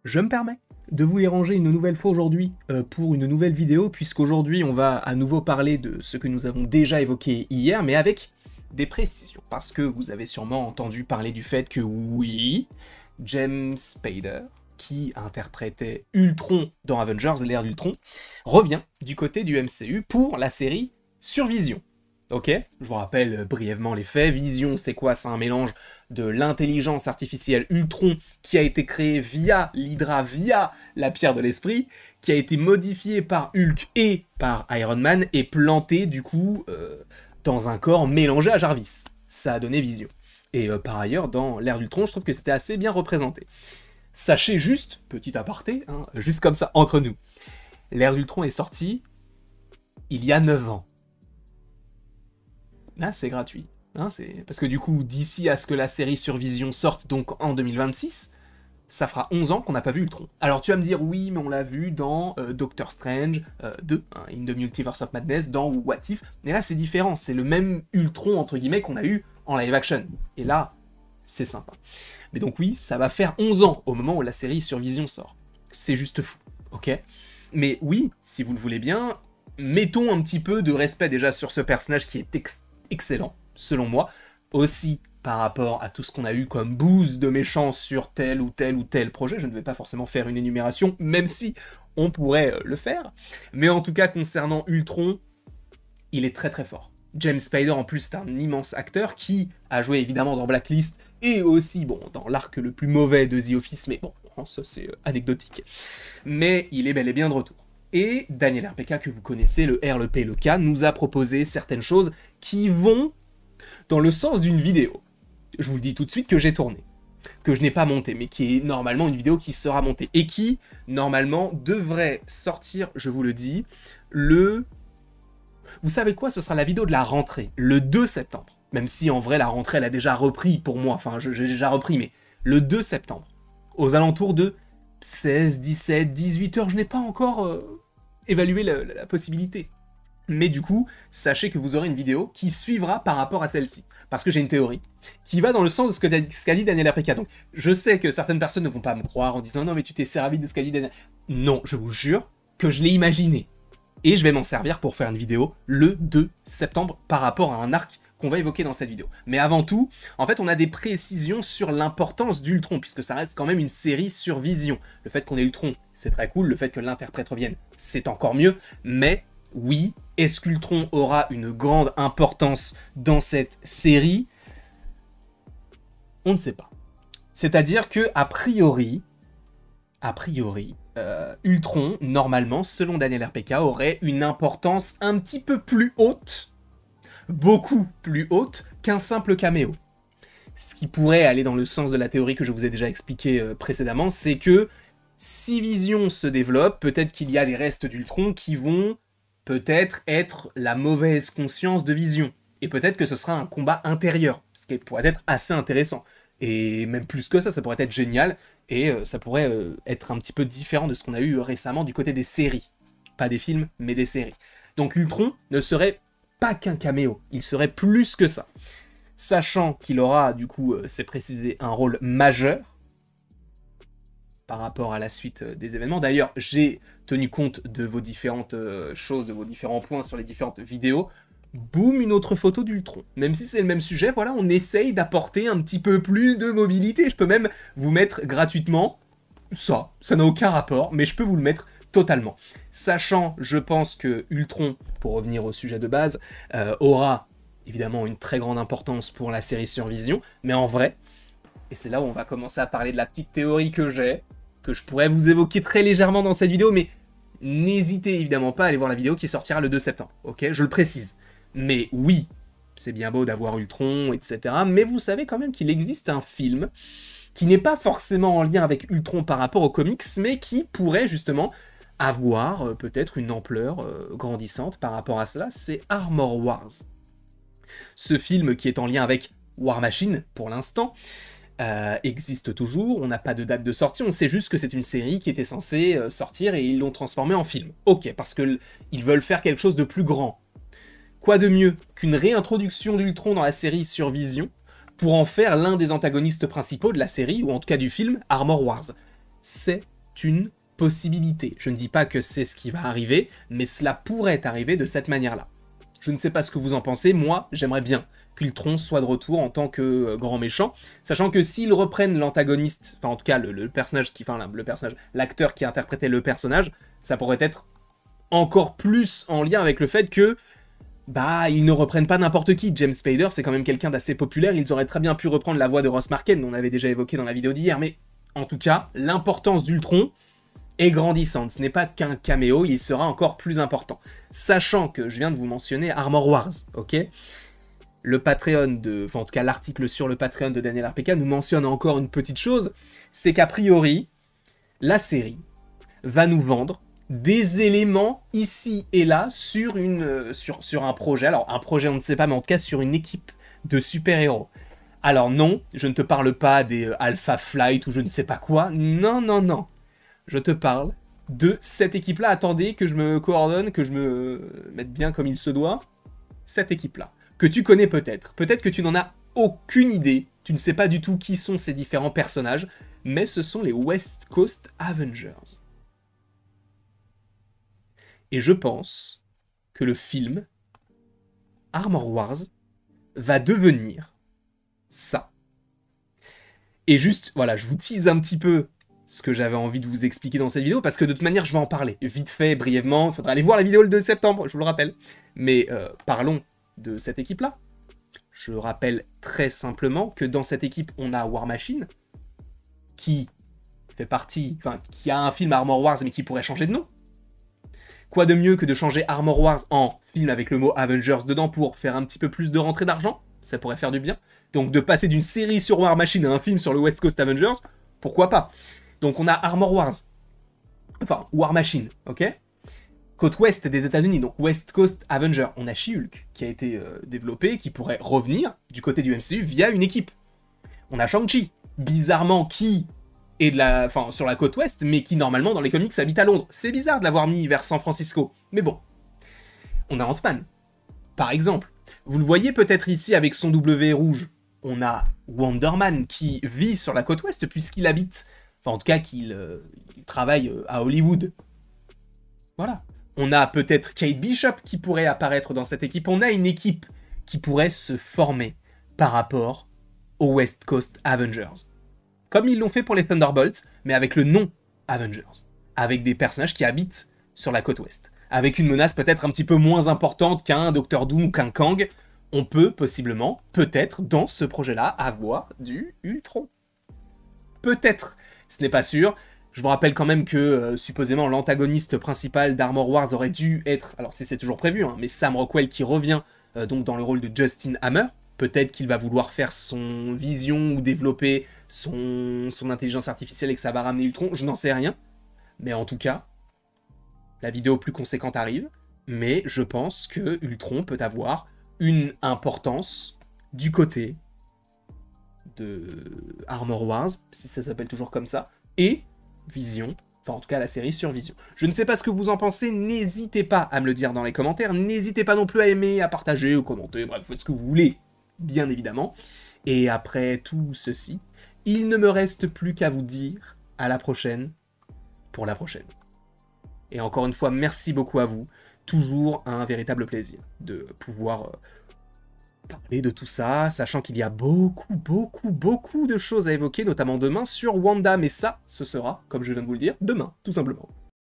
Je me permets de vous déranger une nouvelle fois aujourd'hui pour une nouvelle vidéo, puisqu'aujourd'hui on va à nouveau parler de ce que nous avons déjà évoqué hier, mais avec des précisions, parce que vous avez sûrement entendu parler du fait que oui, James Spader, qui interprétait Ultron dans Avengers, l'ère d'Ultron, revient du côté du MCU pour la série sur Vision. Ok, je vous rappelle brièvement les faits. Vision, c'est quoi? C'est un mélange de l'intelligence artificielle Ultron qui a été créée via l'Hydra, via la pierre de l'esprit, qui a été modifiée par Hulk et par Iron Man et plantée du coup dans un corps mélangé à Jarvis. Ça a donné Vision. Et par ailleurs, dans l'ère d'Ultron, je trouve que c'était assez bien représenté. Sachez juste, petit aparté, hein, juste comme ça, entre nous, l'ère d'Ultron est sortie il y a 9 ans. Là, c'est gratuit. Hein, parce que du coup, d'ici à ce que la série sur Vision sorte, donc en 2026, ça fera 11 ans qu'on n'a pas vu Ultron. Alors tu vas me dire, oui, mais on l'a vu dans Doctor Strange 2, hein, In the Multiverse of Madness, dans What If, mais là c'est différent, c'est le même Ultron, entre guillemets, qu'on a eu en live action. Et là, c'est sympa. Mais donc oui, ça va faire 11 ans au moment où la série sur Vision sort. C'est juste fou, ok? Mais oui, si vous le voulez bien, mettons un petit peu de respect déjà sur ce personnage qui est excellent, selon moi, aussi par rapport à tout ce qu'on a eu comme bouse de méchants sur tel ou tel ou tel projet. Je ne vais pas forcément faire une énumération, même si on pourrait le faire. Mais en tout cas, concernant Ultron, il est très très fort. James Spader, en plus, c'est un immense acteur qui a joué évidemment dans Blacklist et aussi, bon, dans l'arc le plus mauvais de The Office, mais bon, ça c'est anecdotique. Mais il est bel et bien de retour. Et Daniel RPK, que vous connaissez, le R, le P, le K, nous a proposé certaines choses qui vont dans le sens d'une vidéo. Je vous le dis tout de suite que j'ai tourné, que je n'ai pas monté, mais qui est normalement une vidéo qui sera montée, et qui, normalement, devrait sortir, je vous le dis, le... Vous savez quoi? Ce sera la vidéo de la rentrée, le 2 septembre. Même si, en vrai, la rentrée, elle a déjà repris pour moi, enfin, j'ai déjà repris, mais le 2 septembre, aux alentours de 16, 17, 18 heures, je n'ai pas encore évalué la possibilité. Mais du coup, sachez que vous aurez une vidéo qui suivra par rapport à celle-ci. Parce que j'ai une théorie qui va dans le sens de ce qu'a dit Daniel Aprika. Donc, je sais que certaines personnes ne vont pas me croire en disant « Non, mais tu t'es servi de ce qu'a dit Daniel. » Non, je vous jure que je l'ai imaginé. Et je vais m'en servir pour faire une vidéo le 2 septembre par rapport à un arc qu'on va évoquer dans cette vidéo. Mais avant tout, en fait, on a des précisions sur l'importance d'Ultron, puisque ça reste quand même une série sur Vision. Le fait qu'on ait Ultron, c'est très cool. Le fait que l'interprète revienne, c'est encore mieux. Mais oui, est-ce qu'Ultron aura une grande importance dans cette série? On ne sait pas. C'est-à-dire que, a priori, Ultron, normalement, selon Daniel RPK, aurait une importance un petit peu plus haute, beaucoup plus haute, qu'un simple caméo. Ce qui pourrait aller dans le sens de la théorie que je vous ai déjà expliqué précédemment, c'est que si Vision se développe, peut-être qu'il y a des restes d'Ultron qui vont peut-être être la mauvaise conscience de Vision. Et peut-être que ce sera un combat intérieur, ce qui pourrait être assez intéressant. Et même plus que ça, ça pourrait être génial, et ça pourrait être un petit peu différent de ce qu'on a eu récemment du côté des séries. Pas des films, mais des séries. Donc Ultron ne serait pas qu'un caméo, il serait plus que ça. Sachant qu'il aura, du coup, c'est précisé, un rôle majeur par rapport à la suite des événements. D'ailleurs, j'ai tenu compte de vos différentes choses, de vos différents points sur les différentes vidéos. Boum, une autre photo d'Ultron. Même si c'est le même sujet, voilà, on essaye d'apporter un petit peu plus de mobilité. Je peux même vous mettre gratuitement ça n'a aucun rapport, mais je peux vous le mettre totalement. Sachant, je pense que Ultron, pour revenir au sujet de base, aura évidemment une très grande importance pour la série sur Vision, mais en vrai, et c'est là où on va commencer à parler de la petite théorie que j'ai, que je pourrais vous évoquer très légèrement dans cette vidéo, mais n'hésitez évidemment pas à aller voir la vidéo qui sortira le 2 septembre, ok? Je le précise. Mais oui, c'est bien beau d'avoir Ultron, etc. Mais vous savez quand même qu'il existe un film qui n'est pas forcément en lien avec Ultron par rapport aux comics, mais qui pourrait justement avoir peut-être une ampleur grandissante par rapport à cela, c'est Armor Wars. Ce film qui est en lien avec War Machine, pour l'instant, existe toujours, on n'a pas de date de sortie, on sait juste que c'est une série qui était censée sortir et ils l'ont transformée en film. Ok, parce qu'ils veulent faire quelque chose de plus grand. Quoi de mieux qu'une réintroduction d'Ultron dans la série sur Vision pour en faire l'un des antagonistes principaux de la série, ou en tout cas du film, Armor Wars. C'est une possibilité. Je ne dis pas que c'est ce qui va arriver, mais cela pourrait arriver de cette manière-là. Je ne sais pas ce que vous en pensez, moi, j'aimerais bien qu'Ultron soit de retour en tant que grand méchant, sachant que s'ils reprennent l'antagoniste, enfin en tout cas le personnage qui, enfin le personnage, l'acteur qui interprétait le personnage, ça pourrait être encore plus en lien avec le fait que bah, ils ne reprennent pas n'importe qui. James Spader, c'est quand même quelqu'un d'assez populaire, ils auraient très bien pu reprendre la voix de Ross Marquand, on l'avait déjà évoqué dans la vidéo d'hier, mais en tout cas, l'importance d'Ultron est grandissante. Ce n'est pas qu'un caméo, il sera encore plus important. Sachant que je viens de vous mentionner Armor Wars, ok? Le Patreon de... Enfin, en tout cas, l'article sur le Patreon de Daniel RPK nous mentionne encore une petite chose, c'est qu'a priori, la série va nous vendre des éléments ici et là sur un projet. Alors, un projet, on ne sait pas, mais en tout cas, sur une équipe de super-héros. Alors non, je ne te parle pas des Alpha Flight ou je ne sais pas quoi. Non, non, non. Je te parle de cette équipe-là. Attendez que je me coordonne, que je me mette bien comme il se doit. Cette équipe-là. Que tu connais peut-être. Peut-être que tu n'en as aucune idée. Tu ne sais pas du tout qui sont ces différents personnages. Mais ce sont les West Coast Avengers. Et je pense que le film Armor Wars va devenir ça. Et juste, voilà, je vous tease un petit peu ce que j'avais envie de vous expliquer dans cette vidéo, parce que de toute manière, je vais en parler vite fait, brièvement. Il faudra aller voir la vidéo le 2 septembre, je vous le rappelle. Mais parlons de cette équipe-là. Je rappelle très simplement que dans cette équipe, on a War Machine, qui fait partie, enfin, qui a un film Armor Wars, mais qui pourrait changer de nom. Quoi de mieux que de changer Armor Wars en film avec le mot Avengers dedans pour faire un petit peu plus de rentrée d'argent? Ça pourrait faire du bien. Donc de passer d'une série sur War Machine à un film sur le West Coast Avengers, pourquoi pas? Donc on a Armor Wars, enfin War Machine, ok? Côte ouest des États-Unis, donc West Coast Avenger. On a She-Hulk qui a été développé, qui pourrait revenir du côté du MCU via une équipe. On a Shang-Chi, bizarrement qui est sur la côte ouest, mais qui normalement dans les comics habite à Londres. C'est bizarre de l'avoir mis vers San Francisco, mais bon. On a Ant-Man, par exemple. Vous le voyez peut-être ici avec son W rouge. On a Wonder Man qui vit sur la côte ouest puisqu'il habite, enfin en tout cas qu'il travaille à Hollywood. Voilà. On a peut-être Kate Bishop qui pourrait apparaître dans cette équipe. On a une équipe qui pourrait se former par rapport aux West Coast Avengers. Comme ils l'ont fait pour les Thunderbolts, mais avec le nom Avengers. Avec des personnages qui habitent sur la côte ouest. Avec une menace peut-être un petit peu moins importante qu'un Doctor Doom ou qu'un Kang. On peut possiblement, peut-être, dans ce projet-là, avoir du Ultron. Peut-être. Ce n'est pas sûr. Je vous rappelle quand même que, supposément, l'antagoniste principal d'Armor Wars aurait dû être, alors c'est toujours prévu, hein, mais Sam Rockwell qui revient donc dans le rôle de Justin Hammer. Peut-être qu'il va vouloir faire son vision ou développer son intelligence artificielle et que ça va ramener Ultron. Je n'en sais rien. Mais en tout cas, la vidéo plus conséquente arrive. Mais je pense que Ultron peut avoir une importance du côté de Armor Wars, si ça s'appelle toujours comme ça, et Vision, enfin en tout cas la série sur Vision. Je ne sais pas ce que vous en pensez, n'hésitez pas à me le dire dans les commentaires, n'hésitez pas non plus à aimer, à partager, ou commenter, bref, faites ce que vous voulez, bien évidemment. Et après tout ceci, il ne me reste plus qu'à vous dire à la prochaine, pour la prochaine. Et encore une fois, merci beaucoup à vous, toujours un véritable plaisir de pouvoir parler de tout ça, sachant qu'il y a beaucoup de choses à évoquer, notamment demain sur Wanda, mais ça, ce sera, comme je viens de vous le dire, demain, tout simplement.